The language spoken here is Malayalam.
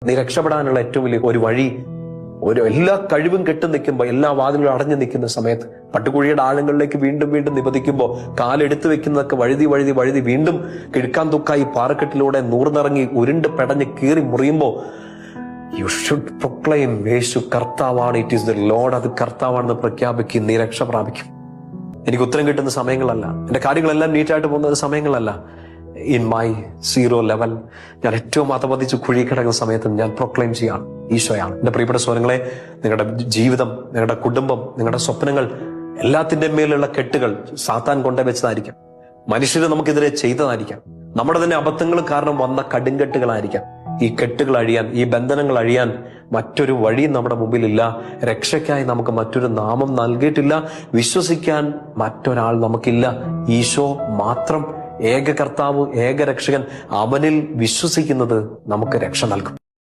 നീ രക്ഷപ്പെടാനുള്ള ഏറ്റവും വലിയ ഒരു വഴി, എല്ലാ കഴിവും കെട്ടു നിൽക്കുമ്പോൾ, എല്ലാ വാതിലുകളും അടഞ്ഞു നിൽക്കുന്ന സമയത്ത്, പട്ടുകുഴിയുടെ ആഴങ്ങളിലേക്ക് വീണ്ടും വീണ്ടും നിപതിക്കുമ്പോൾ, കാലെടുത്തു വെക്കുന്നതൊക്കെ വഴുതി വീണ്ടും കിഴുക്കാൻ തുക്കായി പാറക്കെട്ടിലൂടെ നൂർന്നിറങ്ങി ഉരുണ്ട് പെടഞ്ഞ് കീറി മുറിയുമ്പോൾ, യു ഷുഡ് പ്രൊക്ലെയിം, യേശു കർത്താവാണ്, ഇറ്റ് ഈസ് ദ ലോർഡ്, അത് കർത്താവാണെന്ന് പ്രഖ്യാപിക്കും. നീ രക്ഷ പ്രാപിക്കും. എനിക്ക് ഉത്തരം കിട്ടുന്ന സമയങ്ങളല്ല, എന്റെ കാര്യങ്ങളെല്ലാം നീറ്റായിട്ട് പോകുന്ന സമയങ്ങളല്ല. ഇൻ മൈ 0 ലെവൽ ഞാൻ ഏറ്റവും അധപതിച്ച് കുഴി കിടക്കുന്ന സമയത്ത് ഞാൻ പ്രൊക്ലെയിം ചെയ്യാണ്, ഈശോയാണ്. എന്റെ പ്രിയപ്പെട്ട സ്വരങ്ങളെ, നിങ്ങളുടെ ജീവിതം, നിങ്ങളുടെ കുടുംബം, നിങ്ങളുടെ സ്വപ്നങ്ങൾ, എല്ലാത്തിന്റെ മേലുള്ള കെട്ടുകൾ സാത്താൻ കൊണ്ടുവച്ചതായിരിക്കാം. മനുഷ്യര് നമുക്കെതിരെ ചെയ്തതായിരിക്കാം. നമ്മുടെ തന്നെ അബദ്ധങ്ങൾ കാരണം വന്ന കടുങ്കെട്ടുകളായിരിക്കാം. ഈ കെട്ടുകൾ അഴിയാൻ, ഈ ബന്ധനങ്ങൾ അഴിയാൻ മറ്റൊരു വഴി നമ്മുടെ മുമ്പിലില്ല. രക്ഷയ്ക്കായി നമുക്ക് മറ്റൊരു നാമം നൽകിയിട്ടില്ല. വിശ്വസിക്കാൻ മറ്റൊരാൾ നമുക്കില്ല. ഈശോ മാത്രം, ഏക കർത്താവ്, ഏക രക്ഷകൻ. അവനിൽ വിശ്വസിക്കുന്നത് നമുക്ക് രക്ഷ നൽകും.